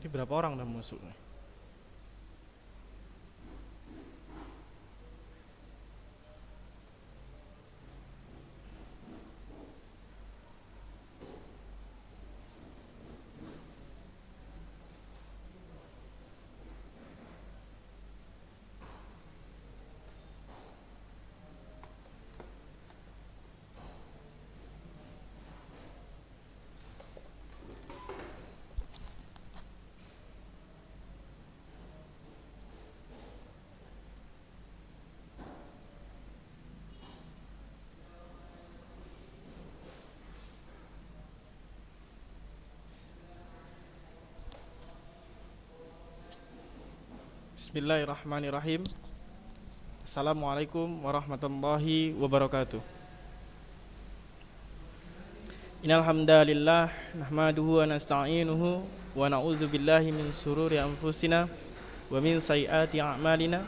Ini berapa orang udah masuk nih? Bismillahirrahmanirrahim. Assalamualaikum warahmatullahi wabarakatuh. Innal hamdalillah nahmaduhu wa nasta'inuhu wa na'udzu billahi min sururi anfusina wa min sayyiati a'malina.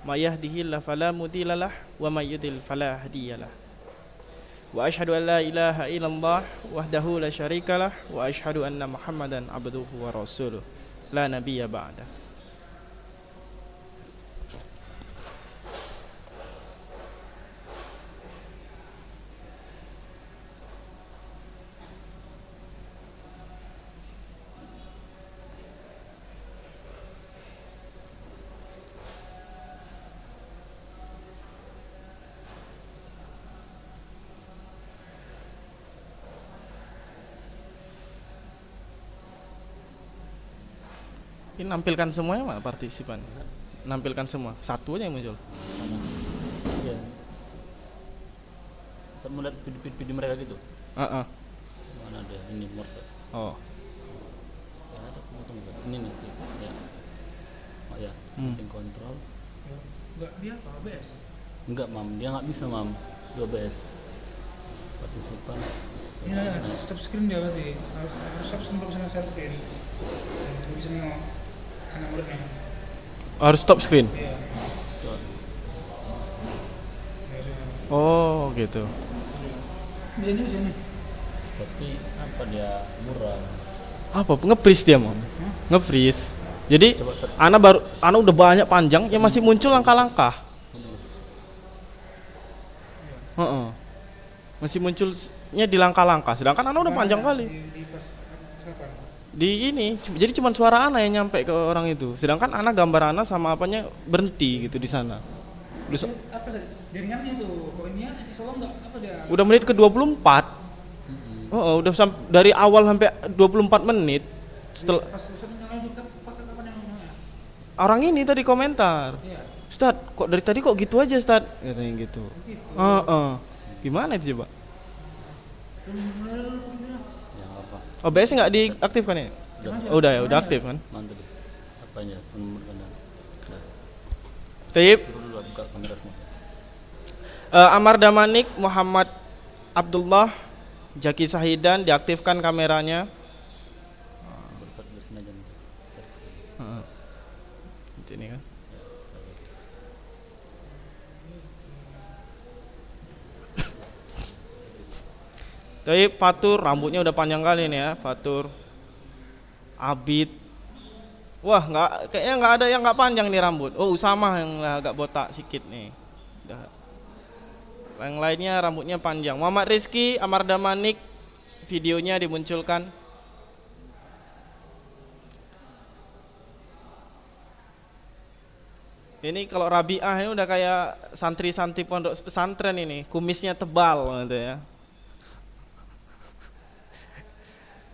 May yahdihillahu fala mudhillalah wa may yudhlil fala hadiyalah. Wa asyhadu an la ilaha illallah wahdahu la syarikalah wa asyhadu anna Muhammadan abduhu wa rasuluh la nabiyya ba'da. Ini nampilkan semuanya mana partisipan? Nampilkan semua. Satu aja yang muncul. Iya. Saya mau lihat video mereka gitu. Heeh. Mana ada ini morse. Oh. Ya ada tunggu. Ini nih. Ya. Oh ya, meeting control. Enggak, dia apa? ABS? Enggak, Mam. Dia enggak bisa, Mam. 12 partisipan. Iya, stop screen dia berarti. Harus stop screen kalau misalnya share screen. Nggak bisa nengok anak muridnya. Harus stop screen. Iya. Tuh. Oh, gitu. Bisa nih. Tapi apa dia murah? Apa? Nge-freeze dia, Mam. Nge-freeze. Jadi, Coba search. ana udah banyak panjang yang masih muncul langkah-langkah. Heeh. Masih munculnya di langkah-langkah. Sedangkan ana udah panjang kali. Di pas kapan? Di ini, jadi cuma suara ana yang nyampe ke orang itu. Sedangkan ana gambar ana sama apanya berhenti gitu di sana. Udah, Apa tadi? Jaringannya tuh, poinnya solo enggak? Apa dia? udah menit ke 24. Oh, udah dari awal sampai 24 menit. Setelah Pas usahanya lanjut pakai kapan yang ngomongnya? orang ini tadi komentar, Iya. Ustad, kok dari tadi kok gitu aja, Ustad? Katanya gitu. Gitu. Gimana itu coba? Begitu lah. Yang apa? OBS nggak diaktifkan ya? Oh, udah ya, udah aktif kan? Mana tadi? Apanya? Nomor kandang. Udah. Tayyib, Dulu buka kamera semua. Amar Damanik, Muhammad Abdullah, Jaki Sahidan diaktifkan kameranya. Bersat di sini aja nih. Heeh. Ini kan. Tayyib, Fatur, rambutnya udah panjang kali nih ya, Fatur. Abid. Wah, kayaknya nggak ada yang nggak panjang nih rambut. Oh, Usama yang agak botak sedikit nih. Udah. Yang lainnya rambutnya panjang. Muhammad Rizky, Amar Damanik, videonya dimunculkan. Ini kalau Rabi'ah ini udah kayak santri-santri pondok pesantren ini, kumisnya tebal gitu ya.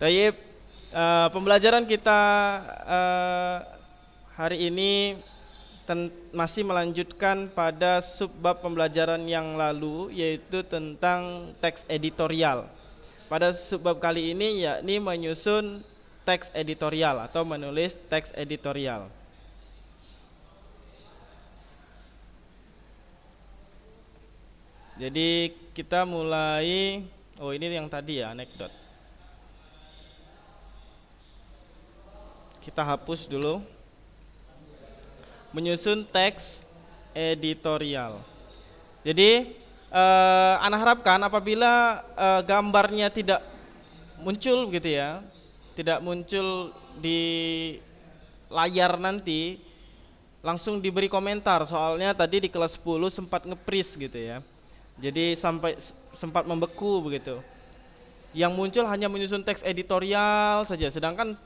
Tayyib, pembelajaran kita hari ini masih melanjutkan pada subbab pembelajaran yang lalu, yaitu tentang teks editorial. Pada subbab kali ini yakni menyusun teks editorial atau menulis teks editorial. Jadi kita mulai, oh ini yang tadi ya, anekdot. Kita hapus dulu. Menyusun teks editorial. Jadi ana harapkan apabila gambarnya tidak muncul gitu ya, tidak muncul di layar nanti, langsung diberi komentar. Soalnya tadi di kelas 10 sempat nge-freeze gitu ya. Jadi sampai sempat membeku begitu. Yang muncul hanya menyusun teks editorial saja, sedangkan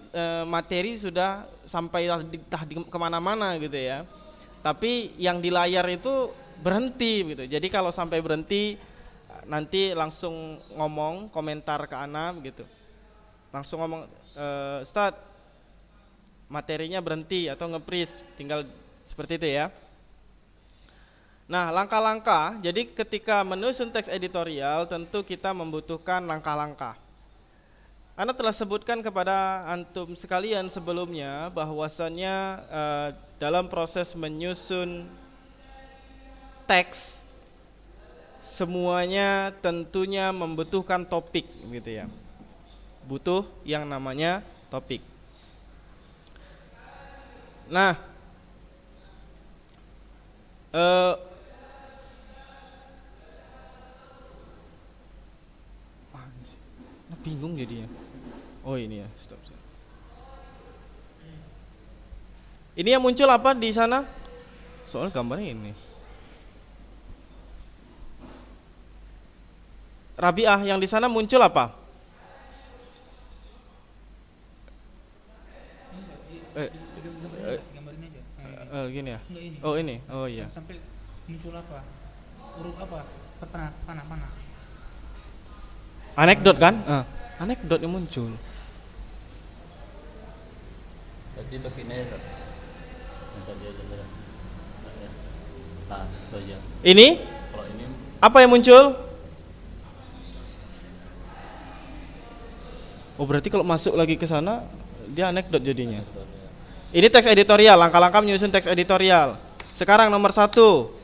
materi sudah sampai kemana-mana gitu ya. Tapi yang di layar itu berhenti gitu. Jadi kalau sampai berhenti nanti langsung ngomong komentar ke Ana gitu. Langsung ngomong, Ustadz, materinya berhenti atau nge-freeze, tinggal seperti itu ya. Nah, langkah-langkah, jadi ketika menyusun teks editorial tentu kita membutuhkan langkah-langkah. Ana telah sebutkan kepada antum sekalian sebelumnya bahwasannya dalam proses menyusun teks semuanya tentunya membutuhkan topik gitu ya. Butuh yang namanya topik. Nah, bingung jadinya. Oh ini ya, stop. Ini yang muncul apa di sana? Soal gambarnya ini. Rabi'ah, yang di sana muncul apa? Gambarin aja. Gini ya. Enggak ini. Oh ini. Oh iya. Sampai muncul apa? Huruf apa? Panah. Anekdot kan? Anekdot yang muncul. Berarti topiknya ya. Tadi aja lah. Nah, itu aja. Ini? Kalau ini Apa yang muncul? Oh berarti kalau masuk lagi ke sana dia anekdot jadinya. Ini teks editorial, langkah-langkah menyusun teks editorial. Sekarang nomor 1,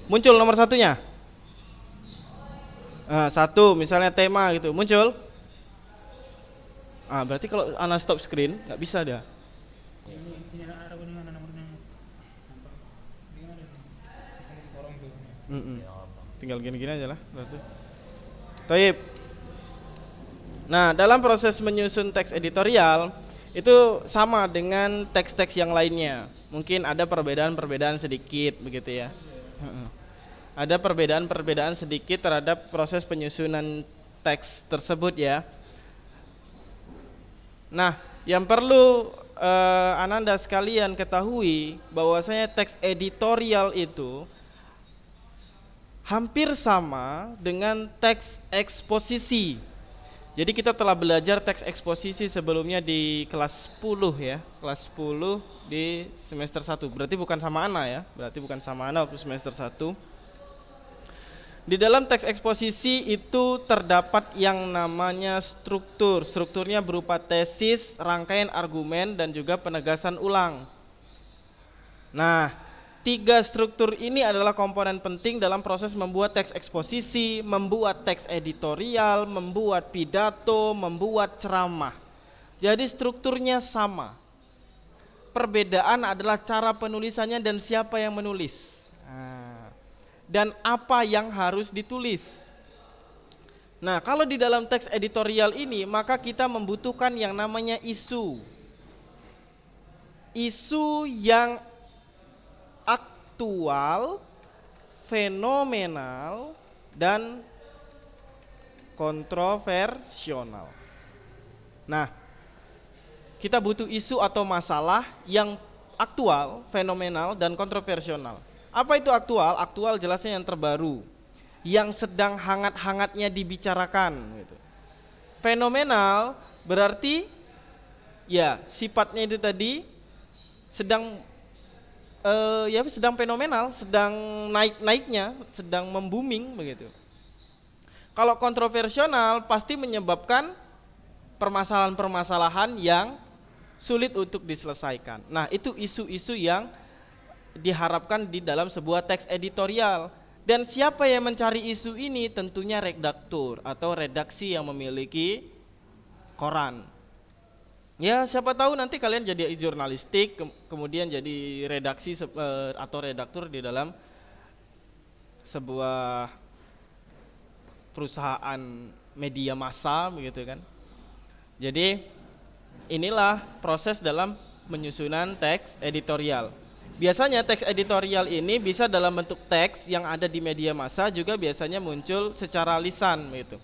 muncul nomor satunya. Satu, misalnya tema gitu, muncul. Berarti kalau Ana stop screen nggak bisa dia. Ini ada mana nomornya? Ini ada di forum tuh. Tinggal gini-gini aja lah berarti. Taib. Nah, dalam proses menyusun teks editorial itu sama dengan teks-teks yang lainnya. Mungkin ada perbedaan-perbedaan sedikit begitu ya. Ada perbedaan-perbedaan sedikit terhadap proses penyusunan teks tersebut ya. Nah, yang perlu Ananda sekalian ketahui bahwasanya teks editorial itu hampir sama dengan teks eksposisi. Jadi kita telah belajar teks eksposisi sebelumnya di kelas 10 ya, kelas 10 di semester 1. Berarti bukan sama Ana ya, berarti bukan sama Ana waktu semester 1. Di dalam teks eksposisi itu terdapat yang namanya struktur. Strukturnya berupa tesis, rangkaian argumen, dan juga penegasan ulang. Nah, 3 struktur ini adalah komponen penting dalam proses membuat teks eksposisi, membuat teks editorial, membuat pidato, membuat ceramah. Jadi strukturnya sama. Perbedaan adalah cara penulisannya dan siapa yang menulis. Dan apa yang harus ditulis. Nah, kalau di dalam teks editorial ini maka kita membutuhkan yang namanya isu. Isu yang aktual, fenomenal, dan kontroversial. Nah, kita butuh isu atau masalah yang aktual, fenomenal, dan kontroversial. Apa itu aktual? Aktual jelasnya yang terbaru, yang sedang hangat-hangatnya dibicarakan gitu. Fenomenal berarti ya sifatnya itu tadi sedang sedang fenomenal, sedang naik-naiknya, sedang membuming begitu. Kalau kontroversial pasti menyebabkan permasalahan-permasalahan yang sulit untuk diselesaikan. Nah, itu isu-isu yang diharapkan di dalam sebuah teks editorial. Dan siapa yang mencari isu ini? Tentunya redaktur atau redaksi yang memiliki koran. Ya, siapa tahu nanti kalian jadi jurnalistik, kemudian jadi redaksi atau redaktur di dalam sebuah perusahaan media massa begitu kan. Jadi inilah proses dalam penyusunan teks editorial. Biasanya teks editorial ini bisa dalam bentuk teks yang ada di media massa, juga biasanya muncul secara lisan gitu.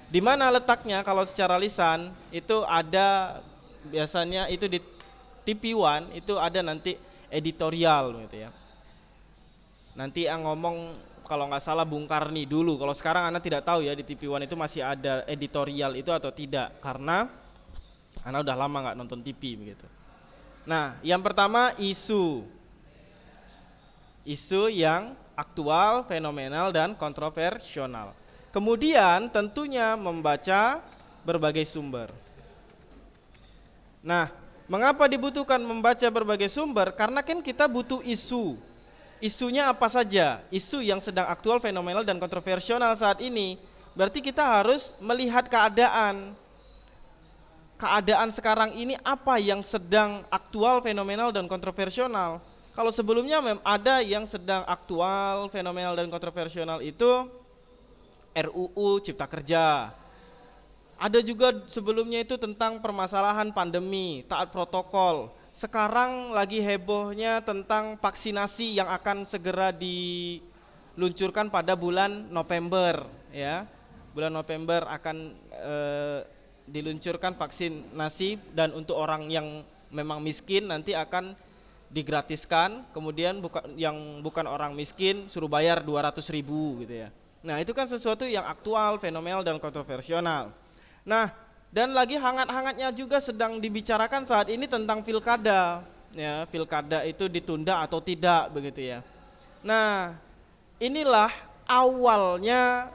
Di mana letaknya kalau secara lisan itu ada biasanya itu di TV One itu ada nanti editorial gitu ya. Nanti yang ngomong kalau nggak salah Bung Karni dulu. Kalau sekarang Ana tidak tahu ya di TV One itu masih ada editorial itu atau tidak, karena Ana udah lama nggak nonton TV begitu. Nah, yang pertama isu yang aktual, fenomenal, dan kontroversial. Kemudian tentunya membaca berbagai sumber. Nah, mengapa dibutuhkan membaca berbagai sumber? Karena kan kita butuh isu. Isunya apa saja? Isu yang sedang aktual, fenomenal, dan kontroversial saat ini. Berarti kita harus melihat keadaan sekarang ini apa yang sedang aktual, fenomenal, dan kontroversial. Kalau sebelumnya ada yang sedang aktual, fenomenal, dan kontroversial itu RUU Cipta Kerja. Ada juga sebelumnya itu tentang permasalahan pandemi, taat protokol. Sekarang lagi hebohnya tentang vaksinasi yang akan segera diluncurkan pada bulan November ya. Bulan November akan diluncurkan vaksinasi, dan untuk orang yang memang miskin nanti akan digratiskan, kemudian yang bukan orang miskin suruh bayar 200.000 gitu ya. Nah, itu kan sesuatu yang aktual, fenomenal, dan kontroversial. Nah, dan lagi hangat-hangatnya juga sedang dibicarakan saat ini tentang pilkada ya, pilkada itu ditunda atau tidak begitu ya. Nah, inilah awalnya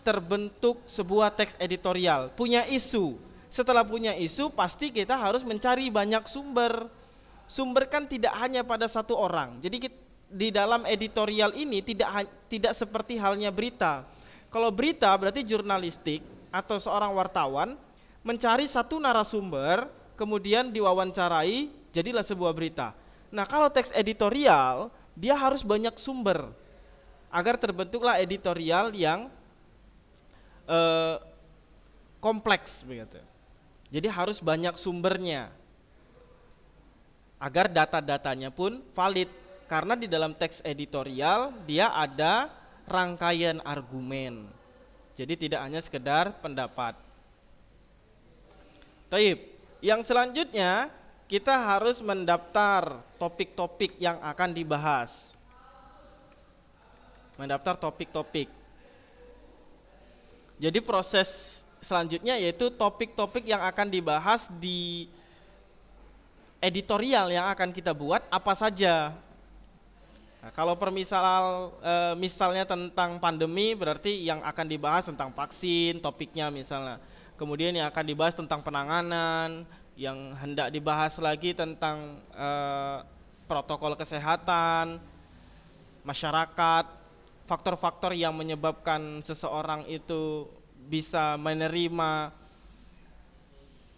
terbentuk sebuah teks editorial, punya isu. Setelah punya isu, pasti kita harus mencari banyak sumber. Sumber kan tidak hanya pada satu orang. Jadi di dalam editorial ini tidak seperti halnya berita. Kalau berita berarti jurnalistik atau seorang wartawan mencari satu narasumber, kemudian diwawancarai, jadilah sebuah berita. Nah, kalau teks editorial, dia harus banyak sumber agar terbentuklah editorial yang kompleks begitu. Jadi harus banyak sumbernya agar data-datanya pun valid, karena di dalam teks editorial dia ada rangkaian argumen. Jadi tidak hanya sekedar pendapat. Taib. Yang selanjutnya kita harus mendaftar topik-topik yang akan dibahas. Mendaftar topik-topik. Jadi proses selanjutnya yaitu topik-topik yang akan dibahas di editorial yang akan kita buat apa saja. Nah, kalau misalnya tentang pandemi, berarti yang akan dibahas tentang vaksin, topiknya misalnya. Kemudian yang akan dibahas tentang penanganan, yang hendak dibahas lagi tentang protokol kesehatan, masyarakat, faktor-faktor yang menyebabkan seseorang itu bisa menerima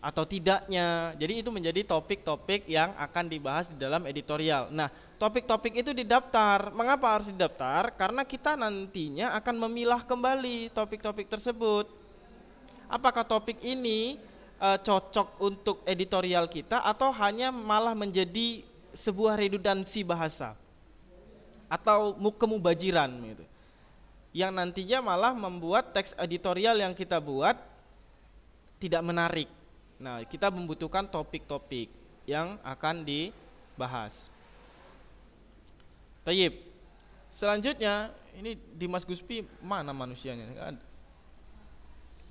atau tidaknya. Jadi itu menjadi topik-topik yang akan dibahas di dalam editorial. Nah, topik-topik itu didaftar. Mengapa harus didaftar? Karena kita nantinya akan memilah kembali topik-topik tersebut. Apakah topik ini cocok untuk editorial kita atau hanya malah menjadi sebuah redundansi bahasa atau kemubajiran gitu, yang nantinya malah membuat teks editorial yang kita buat tidak menarik. Nah, kita membutuhkan topik-topik yang akan dibahas. Tayyib. Selanjutnya, ini Dimas Guspi mana manusianya? Nggak ada.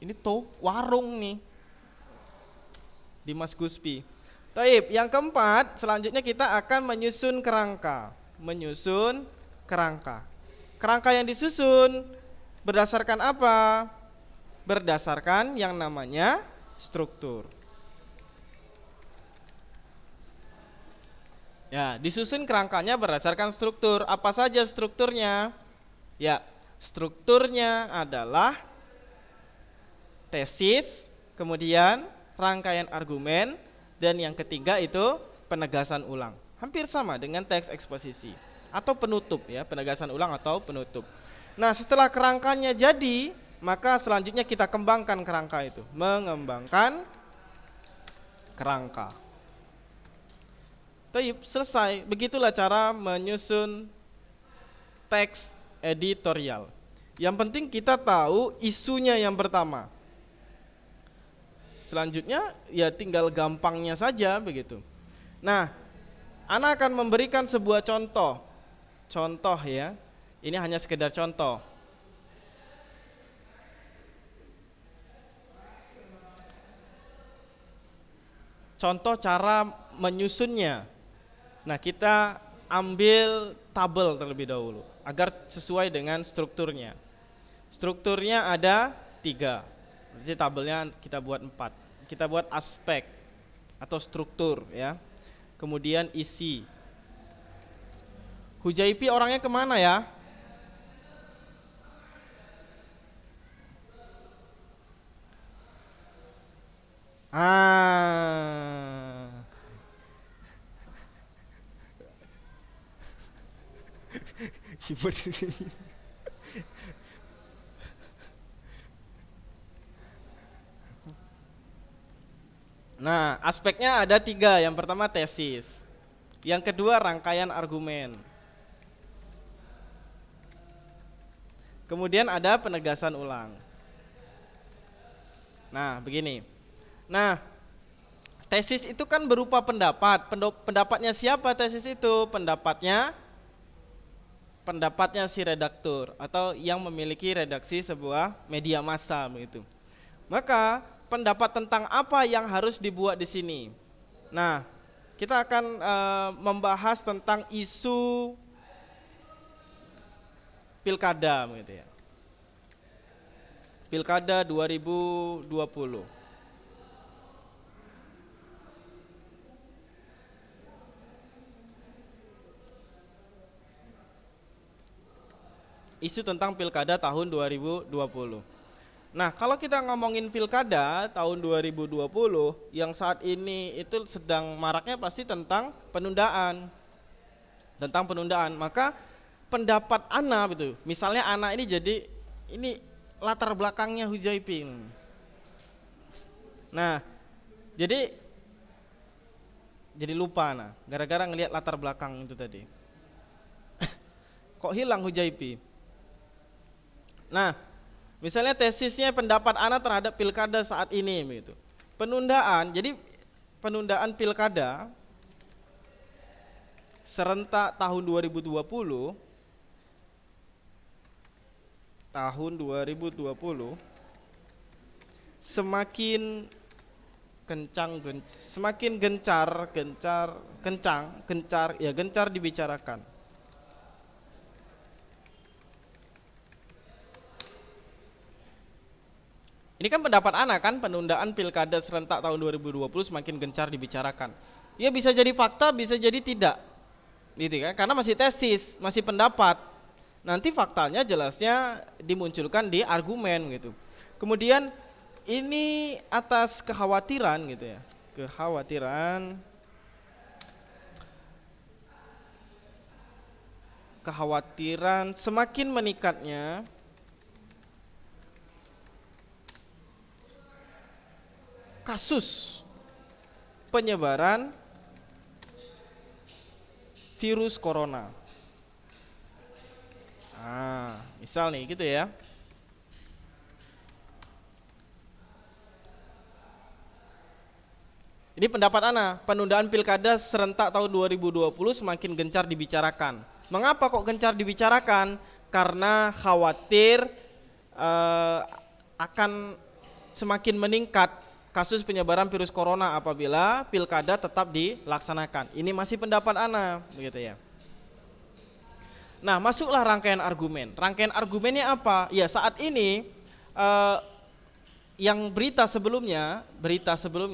Ini warung nih. Dimas Guspi. Tayyib. Yang keempat, selanjutnya kita akan menyusun kerangka. Kerangka yang disusun berdasarkan apa? Berdasarkan yang namanya struktur. Ya, disusun kerangkanya berdasarkan struktur. Apa saja strukturnya? Ya, strukturnya adalah tesis, kemudian rangkaian argumen, dan yang ketiga itu penegasan ulang. Hampir sama dengan teks eksposisi atau penutup ya, penegasan ulang atau penutup. Nah, setelah kerangkanya jadi, maka selanjutnya kita kembangkan kerangka itu. Mengembangkan kerangka. Taib, selesai. Begitulah cara menyusun teks editorial. Yang penting kita tahu isunya yang pertama. Selanjutnya ya tinggal gampangnya saja begitu. Nah, Ana akan memberikan sebuah contoh. Contoh ya. Ini hanya sekedar contoh. Contoh cara menyusunnya. Nah, kita ambil tabel terlebih dahulu agar sesuai dengan strukturnya. Strukturnya ada 3. Jadi tabelnya kita buat 4. Kita buat aspek atau struktur ya. Kemudian isi. Hujaipi orangnya kemana ya? Nah, aspeknya ada 3. Yang pertama tesis. Yang kedua rangkaian argumen. Kemudian ada penegasan ulang. Nah, begini. Nah, tesis itu kan berupa pendapat. Pendapatnya siapa tesis itu? Pendapatnya si redaktur atau yang memiliki redaksi sebuah media massa begitu. Maka pendapat tentang apa yang harus dibuat di sini. Nah, kita akan membahas tentang isu pilkada begitu ya. Pilkada 2020. Isu tentang pilkada tahun 2020. Nah, kalau kita ngomongin pilkada tahun 2020 yang saat ini itu sedang maraknya pasti tentang penundaan. Tentang penundaan. Maka pendapat Ana gitu. Misalnya Ana ini jadi ini latar belakangnya Hujaipi. Nah, jadi lupa Ana gara-gara ngelihat latar belakang itu tadi. Kok hilang Hujaipi? Nah, misalnya tesisnya pendapat Ana terhadap pilkada saat ini begitu. Penundaan, jadi penundaan pilkada serentak tahun 2020 semakin gencar dibicarakan. Ini kan pendapat Ana kan, penundaan pilkada serentak tahun 2020 semakin gencar dibicarakan. Ya bisa jadi fakta, bisa jadi tidak. Gitu kan? Karena masih tesis, masih pendapat. Nanti faktanya jelasnya dimunculkan di argumen gitu. Kemudian ini atas kekhawatiran gitu ya. Kekhawatiran semakin meningkatnya kasus penyebaran virus corona. Misal nih gitu ya. Ini pendapat Ana, penundaan pilkada serentak tahun 2020 semakin gencar dibicarakan. Mengapa kok gencar dibicarakan? Karena khawatir akan semakin meningkat kasus penyebaran virus corona apabila pilkada tetap dilaksanakan. Ini masih pendapat Ana, begitu ya. Nah, masuklah rangkaian argumen. Rangkaian argumennya apa? Ya, saat ini yang berita sebelumnya,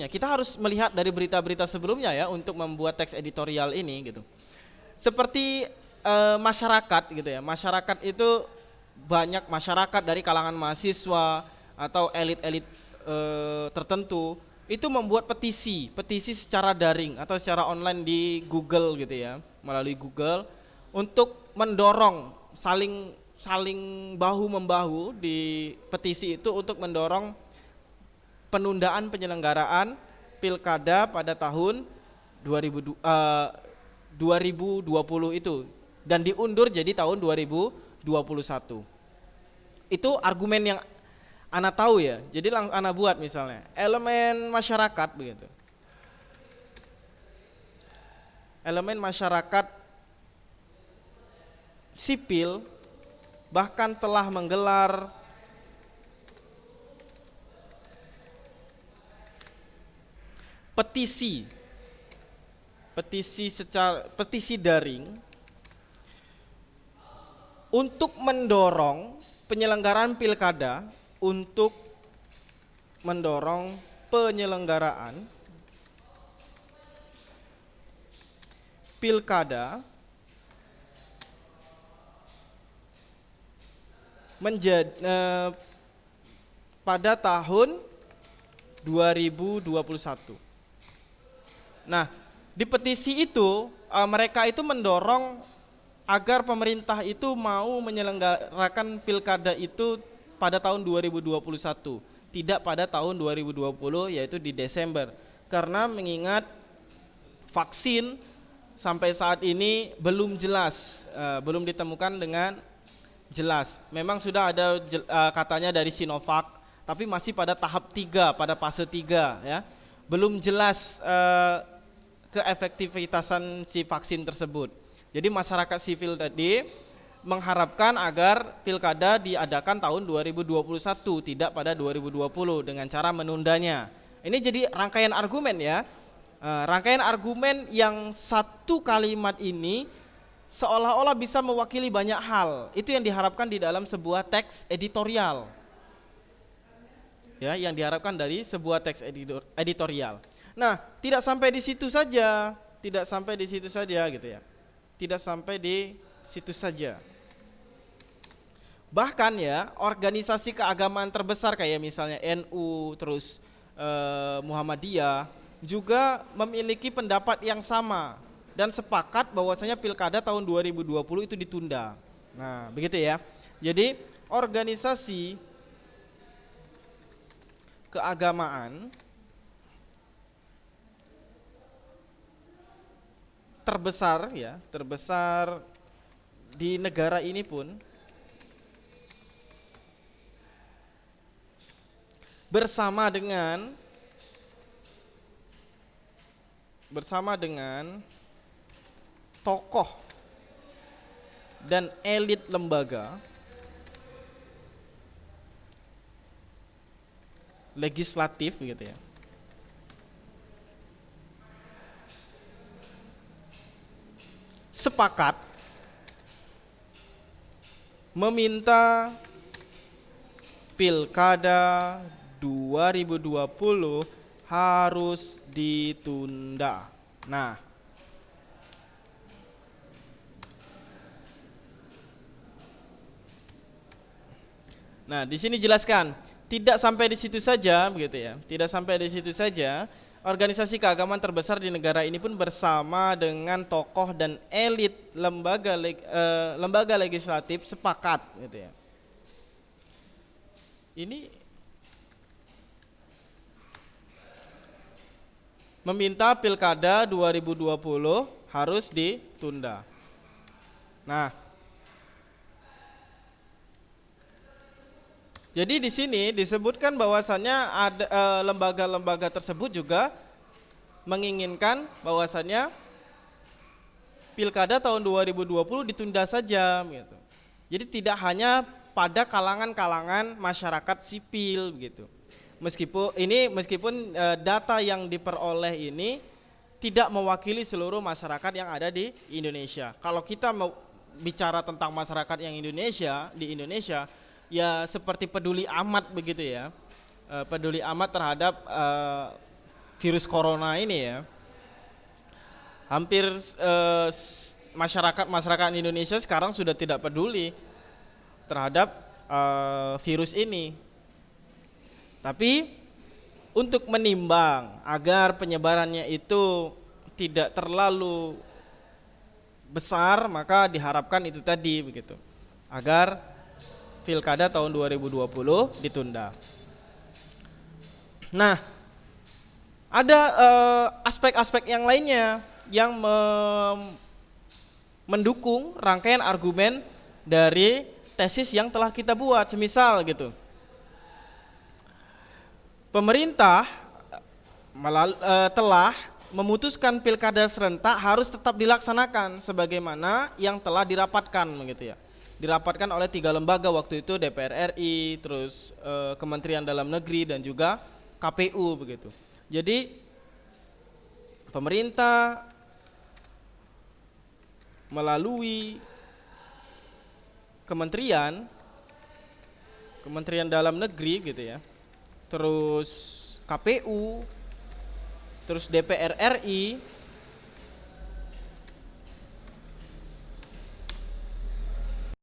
kita harus melihat dari berita-berita sebelumnya ya untuk membuat teks editorial ini gitu. Seperti masyarakat gitu ya. Masyarakat itu banyak masyarakat dari kalangan mahasiswa atau elit-elit tertentu itu membuat petisi secara daring atau secara online di Google gitu ya, melalui Google untuk mendorong saling bahu membahu di petisi itu untuk mendorong penundaan penyelenggaraan pilkada pada tahun 2020 itu dan diundur jadi tahun 2021. Itu argumen yang ana tahu ya. Jadi ana buat misalnya elemen masyarakat begitu. Elemen masyarakat sipil bahkan telah menggelar petisi daring untuk mendorong penyelenggaraan pilkada, untuk mendorong penyelenggaraan pilkada pada tahun 2021. Nah, di petisi itu mereka itu mendorong agar pemerintah itu mau menyelenggarakan pilkada itu pada tahun 2021, tidak pada tahun 2020 yaitu di Desember. Karena mengingat vaksin sampai saat ini belum jelas, belum ditemukan dengan jelas. Memang sudah ada katanya dari Sinovac, tapi masih pada tahap 3, pada fase 3 ya. Belum jelas keefektivitasan si vaksin tersebut. Jadi masyarakat sipil tadi mengharapkan agar pilkada diadakan tahun 2021, tidak pada 2020 dengan cara menundanya. Ini jadi rangkaian argumen ya. Rangkaian argumen yang satu kalimat ini seolah-olah bisa mewakili banyak hal. Itu yang diharapkan di dalam sebuah teks editorial. Ya, yang diharapkan dari sebuah teks editorial. Nah, tidak sampai di situ saja, gitu ya. Tidak sampai di situ saja. Bahkan ya, organisasi keagamaan terbesar kayak misalnya NU, terus Muhammadiyah juga memiliki pendapat yang sama dan sepakat bahwasanya pilkada tahun 2020 itu ditunda. Nah, begitu ya. Jadi, organisasi keagamaan terbesar di negara ini pun bersama dengan tokoh dan elit lembaga legislatif gitu ya, sepakat meminta pilkada 2020 harus ditunda. Nah, di sini jelaskan, tidak sampai di situ saja begitu ya. Tidak sampai di situ saja. Organisasi keagamaan terbesar di negara ini pun bersama dengan tokoh dan elit lembaga legislatif sepakat gitu ya. Ini meminta pilkada 2020 harus ditunda. Nah, jadi di sini disebutkan bahwasannya ada lembaga-lembaga tersebut juga menginginkan bahwasannya pilkada tahun 2020 ditunda saja gitu. Jadi tidak hanya pada kalangan-kalangan masyarakat sipil gitu. Meskipun data yang diperoleh ini tidak mewakili seluruh masyarakat yang ada di Indonesia. Kalau kita mau bicara tentang masyarakat yang di Indonesia ya seperti peduli amat begitu ya, peduli amat terhadap virus corona ini ya. Hampir masyarakat Indonesia sekarang sudah tidak peduli terhadap virus ini. Tapi untuk menimbang agar penyebarannya itu tidak terlalu besar, maka diharapkan itu tadi begitu, agar pilkada tahun 2020 ditunda. Nah, Ada aspek-aspek yang lainnya yang mendukung rangkaian argumen dari tesis yang telah kita buat. Semisal gitu, pemerintah telah memutuskan pilkada serentak harus tetap dilaksanakan sebagaimana yang telah dirapatkan begitu ya. Dirapatkan oleh 3 lembaga waktu itu, DPR RI, terus Kementerian Dalam Negeri dan juga KPU begitu. Jadi pemerintah melalui Kementerian Dalam Negeri gitu ya, terus KPU, terus DPR RI